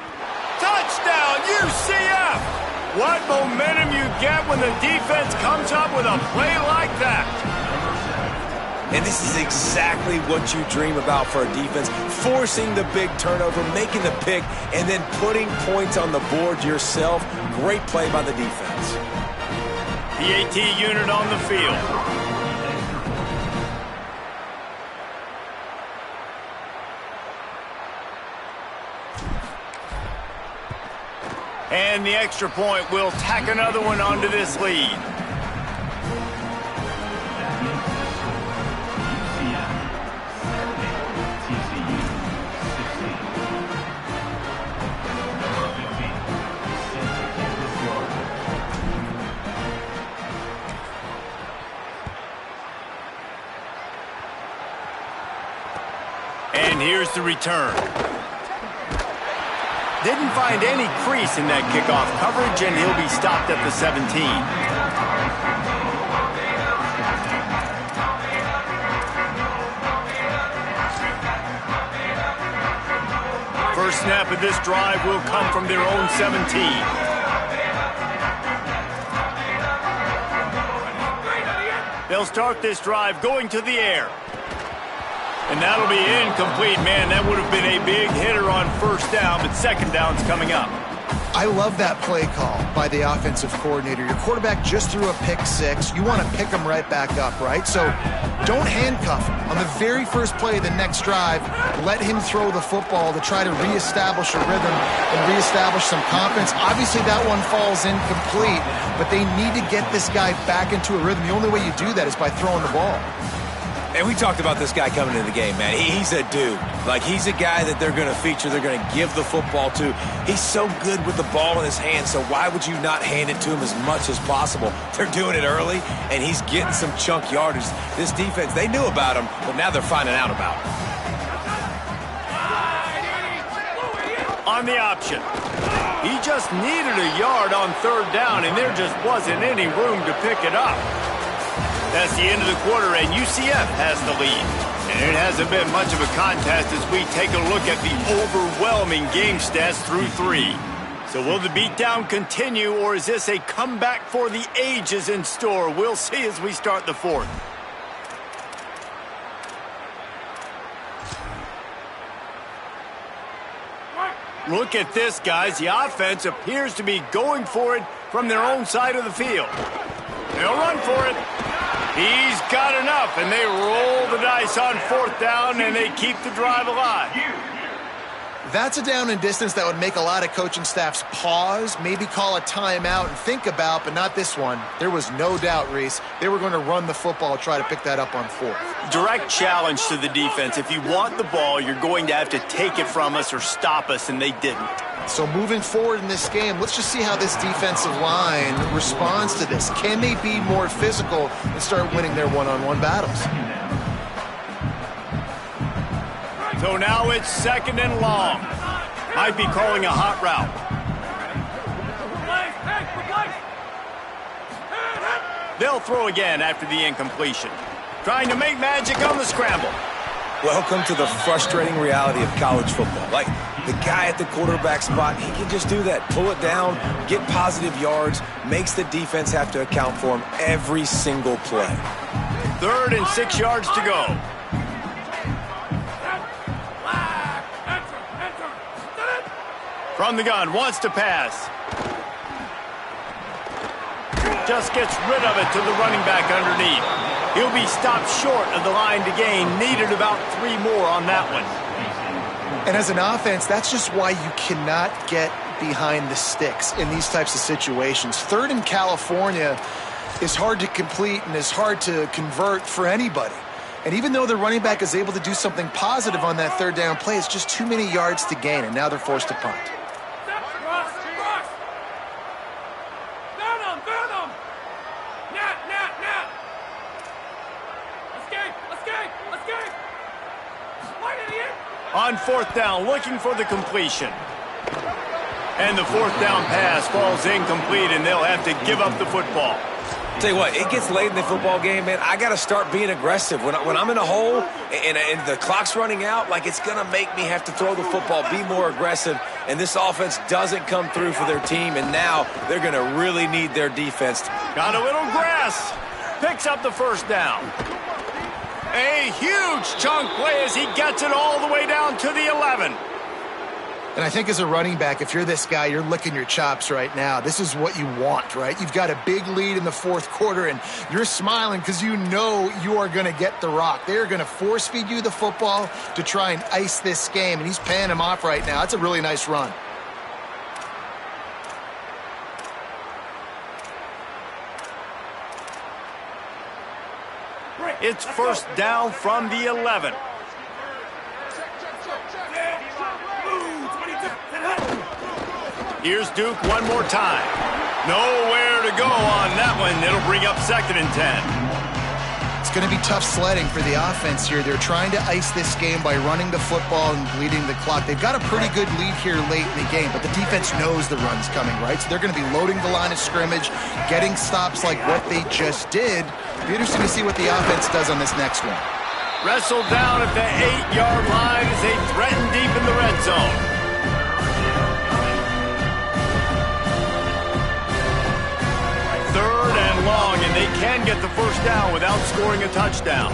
touchdown, UCF. What momentum you get when the defense comes up with a play like that. And this is exactly what you dream about for a defense. Forcing the big turnover, making the pick, and then putting points on the board yourself. Great play by the defense. The AT unit on the field. And the extra point will tack another one onto this lead. And here's the return. Didn't find any crease in that kickoff coverage, and he'll be stopped at the 17. First snap of this drive will come from their own 17. They'll start this drive going to the air. And that'll be incomplete. Man, that would have been a big hitter on first down, but second down's coming up. I love that play call by the offensive coordinator. Your quarterback just threw a pick six. You want to pick him right back up, right? So don't handcuff him. On the very first play of the next drive, let him throw the football to try to reestablish a rhythm and reestablish some confidence. Obviously, that one falls incomplete, but they need to get this guy back into a rhythm. The only way you do that is by throwing the ball. And we talked about this guy coming into the game, man. He's a dude. Like, he's a guy that they're going to feature, they're going to give the football to. He's so good with the ball in his hand, so why would you not hand it to him as much as possible? They're doing it early, and he's getting some chunk yardage. This defense, they knew about him, but now they're finding out about him. On the option. He just needed a yard on third down, and there just wasn't any room to pick it up. That's the end of the quarter, and UCF has the lead. And it hasn't been much of a contest as we take a look at the overwhelming game stats through three. So will the beatdown continue, or is this a comeback for the ages in store? We'll see as we start the fourth. Look at this, guys. The offense appears to be going for it from their own side of the field. They'll run for it. He's got enough, and they roll the dice on fourth down, and they keep the drive alive. That's a down and distance that would make a lot of coaching staffs pause, maybe call a timeout and think about, but not this one. There was no doubt, Reese, they were going to run the football, try to pick that up on fourth. Direct challenge to the defense. If you want the ball, you're going to have to take it from us or stop us, and they didn't. So moving forward in this game, let's just see how this defensive line responds to this. Can they be more physical and start winning their one-on-one battles? So now it's second and long. Might be calling a hot route. They'll throw again after the incompletion. Trying to make magic on the scramble. Welcome to the frustrating reality of college football. Like, the guy at the quarterback spot, he can just do that. Pull it down, get positive yards, makes the defense have to account for him every single play. 3rd and 6 yards to go. From the gun, wants to pass. Just gets rid of it to the running back underneath. He'll be stopped short of the line to gain. Needed about 3 more on that one. And as an offense, that's just why you cannot get behind the sticks in these types of situations. 3rd in California is hard to complete and is hard to convert for anybody. And even though the running back is able to do something positive on that 3rd down play, it's just too many yards to gain, and now they're forced to punt. On 4th down, looking for the completion. And the 4th down pass falls incomplete, and they'll have to give up the football. Tell you what, it gets late in the football game, man. I got to start being aggressive. When I'm in a hole and the clock's running out, like, it's going to make me have to throw the football, be more aggressive, and this offense doesn't come through for their team, and now they're going to really need their defense. Got a little grass. Picks up the 1st down. A huge chunk play as he gets it all the way down to the 11. And I think as a running back, if you're this guy, you're licking your chops right now. This is what you want, right? You've got a big lead in the 4th quarter, and you're smiling because you know you are going to get the rock. They're going to force feed you the football to try and ice this game, and he's paying him off right now. That's a really nice run. It's 1st down from the 11. Here's Duke one more time. Nowhere to go on that one. It'll bring up 2nd and 10. It's going to be tough sledding for the offense here. They're trying to ice this game by running the football and bleeding the clock. They've got a pretty good lead here late in the game, but the defense knows the run's coming, right? So they're going to be loading the line of scrimmage, getting stops like what they just did. It'll be interesting to see what the offense does on this next one. Wrestled down at the 8-yard line as they threaten deep in the red zone. 3rd and long, and they can get the 1st down without scoring a touchdown.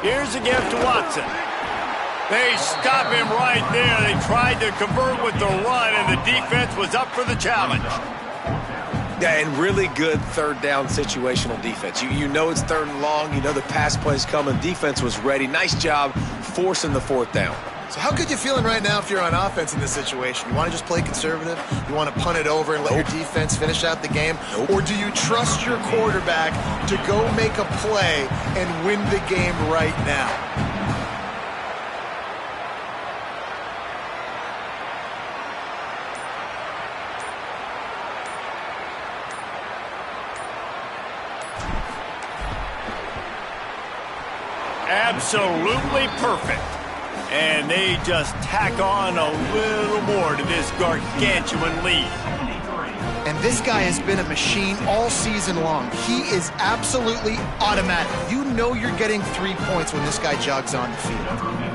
Here's a give to Watson. They stop him right there. They tried to convert with the run, and the defense was up for the challenge. Yeah, and really good 3rd down situational defense. You know it's 3rd and long. You know the pass play's coming. Defense was ready. Nice job forcing the 4th down. So how good you feeling right now if you're on offense in this situation? You want to just play conservative? You want to punt it over and let your defense finish out the game? Or do you trust your quarterback to go make a play and win the game right now? Absolutely perfect. And they just tack on a little more to this gargantuan lead. And this guy has been a machine all season long. He is absolutely automatic. You know you're getting 3 points when this guy jogs on the field.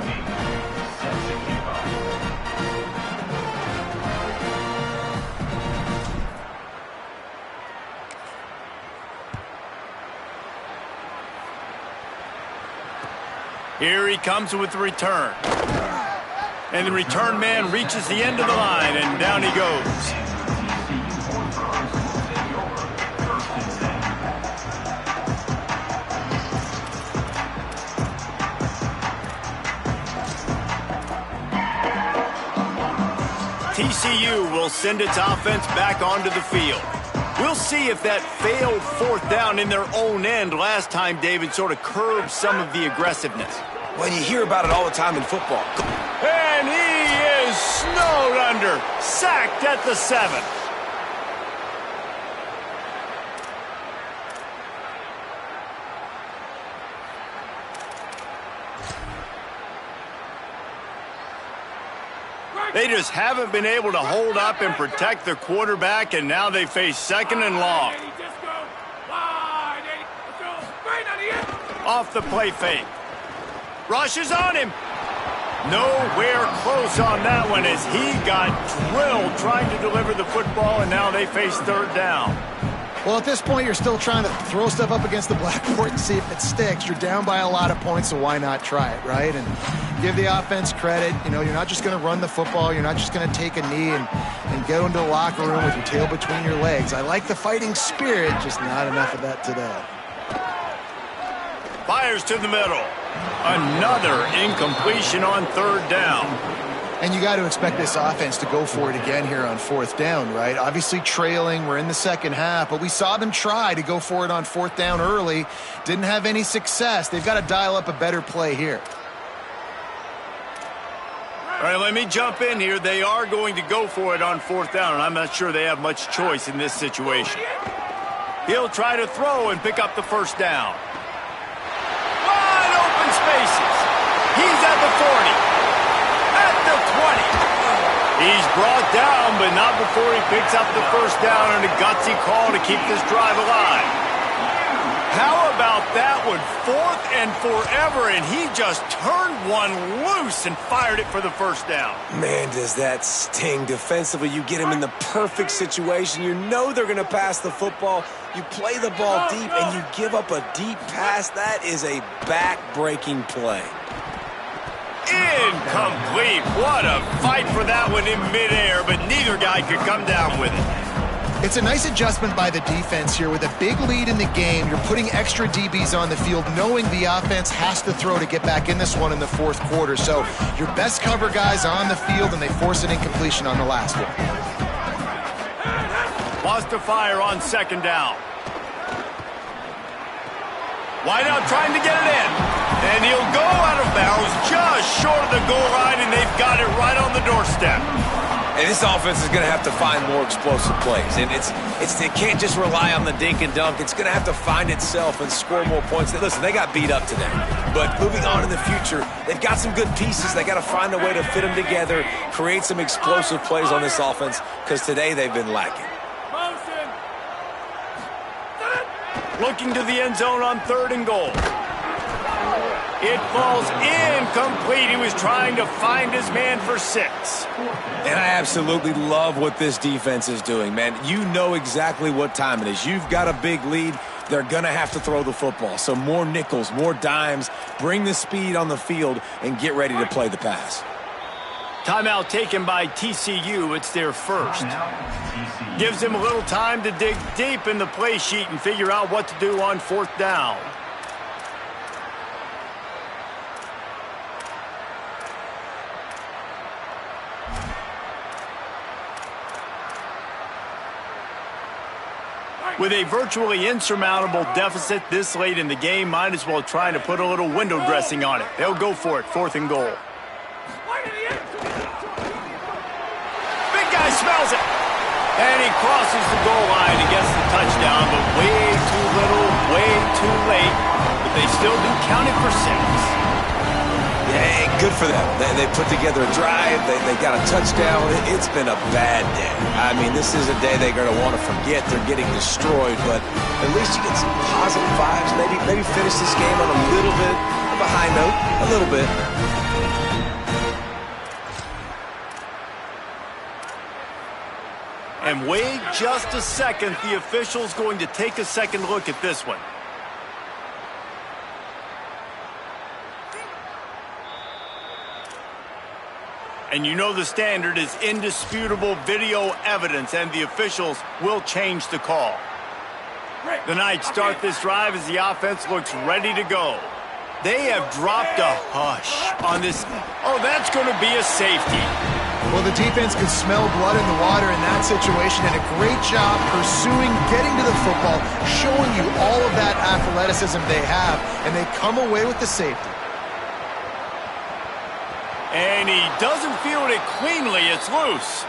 Here he comes with the return. And the return man reaches the end of the line, and down he goes. TCU will send its offense back onto the field. We'll see if that failed 4th down in their own end last time, David, sort of curbed some of the aggressiveness. Well, you hear about it all the time in football. And he is snowed under, sacked at the 7. They just haven't been able to hold up and protect their quarterback, and now they face 2nd and long. Off the play fake. Rushes on him. Nowhere close on that one as he got drilled trying to deliver the football, and now they face third down. Well, at this point, you're still trying to throw stuff up against the blackboard and see if it sticks. You're down by a lot of points, so why not try it, right? And give the offense credit. You know, you're not just going to run the football. You're not just going to take a knee and go into the locker room with your tail between your legs. I like the fighting spirit, just not enough of that today. Fires to the middle. Another incompletion on third down. And you got to expect this offense to go for it again here on fourth down, right? Obviously trailing, we're in the second half, but we saw them try to go for it on fourth down early. Didn't have any success. They've got to dial up a better play here. All right, let me jump in here. They are going to go for it on fourth down, and I'm not sure they have much choice in this situation. He'll try to throw and pick up the first down. Wide open spaces. He's at the 40. At the 20. He's brought down, but not before he picks up the first down and a gutsy call to keep this drive alive. How about that one? 4th and forever, and he just turned one loose and fired it for the first down. Man, does that sting defensively. You get him in the perfect situation. You know they're going to pass the football. You play the ball deep, and you give up a deep pass. That is a back-breaking play. Incomplete. What a fight for that one in midair, but neither guy could come down with it. It's a nice adjustment by the defense here. With a big lead in the game, you're putting extra DBs on the field, knowing the offense has to throw to get back in this one in the fourth quarter. So your best cover guys on the field, and they force an incompletion on the last one. Lost to fire on second down. Wide out trying to get it in. And he'll go out of bounds just short of the goal line, and they've got it right on the doorstep. And this offense is going to have to find more explosive plays. And it can't just rely on the dink and dunk. It's going to have to find itself and score more points. Listen, they got beat up today. But moving on in the future, they've got some good pieces. They got to find a way to fit them together, create some explosive plays on this offense, because today they've been lacking. Looking to the end zone on 3rd and goal. It falls incomplete. He was trying to find his man for 6. And I absolutely love what this defense is doing, man. You know exactly what time it is. You've got a big lead. They're going to have to throw the football. So more nickels, more dimes, bring the speed on the field, and get ready to play the pass. Timeout taken by TCU. It's their first. Gives them a little time to dig deep in the play sheet and figure out what to do on 4th down. With a virtually insurmountable deficit this late in the game, might as well try to put a little window dressing on it. They'll go for it, 4th and goal. Big guy smells it. And he crosses the goal line and gets the touchdown, but way too little, way too late. But they still do count it for 6. Yeah, good for them. They put together a drive. They got a touchdown. It's been a bad day. I mean, this is a day they're going to want to forget. They're getting destroyed, but at least you get some positive vibes. Maybe finish this game on a little bit of a high note. A little bit. And wait just a second. The official's going to take a second look at this one. And you know the standard is indisputable video evidence, and the officials will change the call. The Knights start this drive as the offense looks ready to go. They have dropped a hush on this. Oh, that's going to be a safety. Well, the defense could smell blood in the water in that situation, and a great job pursuing, getting to the football, showing you all of that athleticism they have, and they come away with the safety. And he doesn't field it cleanly. It's loose.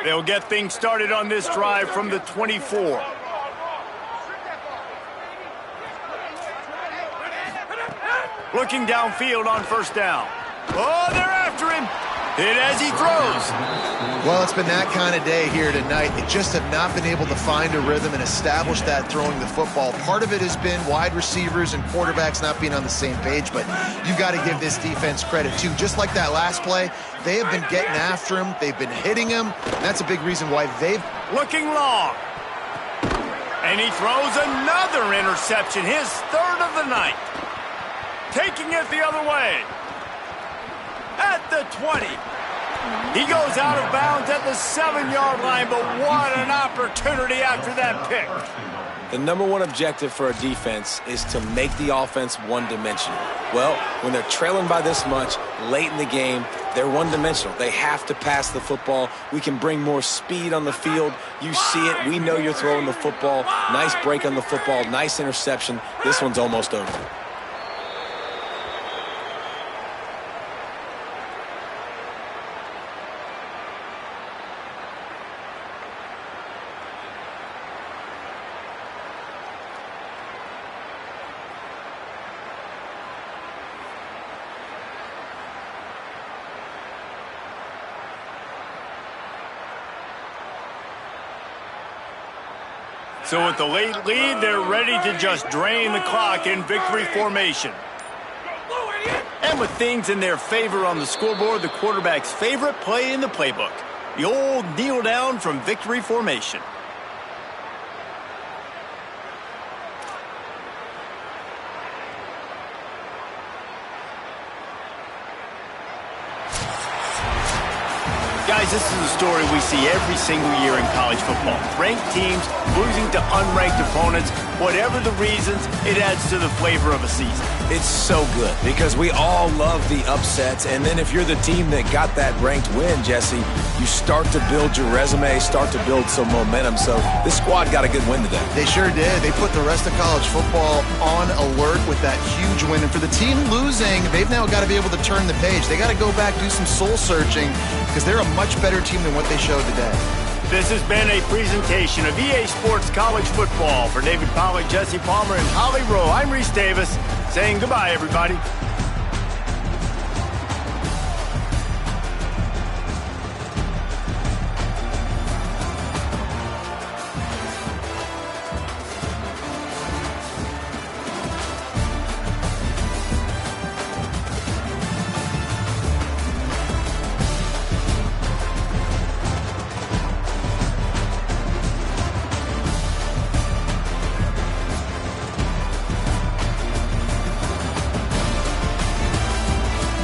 They'll get things started on this drive from the 24. Looking downfield on first down. Oh, they're after him. Hit as he throws. Well, it's been that kind of day here tonight. They just have not been able to find a rhythm and establish that throwing the football. Part of it has been wide receivers and quarterbacks not being on the same page, but you've got to give this defense credit too. Just like that last play, they have been getting after him. They've been hitting him. And that's a big reason why they've... Looking long. And he throws another interception, his third of the night. Taking it the other way. At the 20. He goes out of bounds at the 7-yard line, but what an opportunity after that pick. The number one objective for a defense is to make the offense one-dimensional. Well, when they're trailing by this much late in the game, they're one-dimensional. They have to pass the football. We can bring more speed on the field. You see it. We know you're throwing the football. Nice break on the football. Nice interception. This one's almost over. So with the late lead, they're ready to just drain the clock in victory formation. And with things in their favor on the scoreboard, the quarterback's favorite play in the playbook. The old kneel down from victory formation. Guys, this is a story we see every single year in college football. Ranked teams losing to unranked opponents. Whatever the reasons, it adds to the flavor of a season. It's so good because we all love the upsets. And then if you're the team that got that ranked win, Jesse, you start to build your resume, start to build some momentum. So this squad got a good win today. They sure did. They put the rest of college football on alert with that huge win. And for the team losing, they've now got to be able to turn the page. They got to go back, do some soul searching, because they're a much better team than what they showed today. This has been a presentation of EA Sports College Football. For David Pollack, Jesse Palmer, and Holly Rowe, I'm Reese Davis saying goodbye, everybody.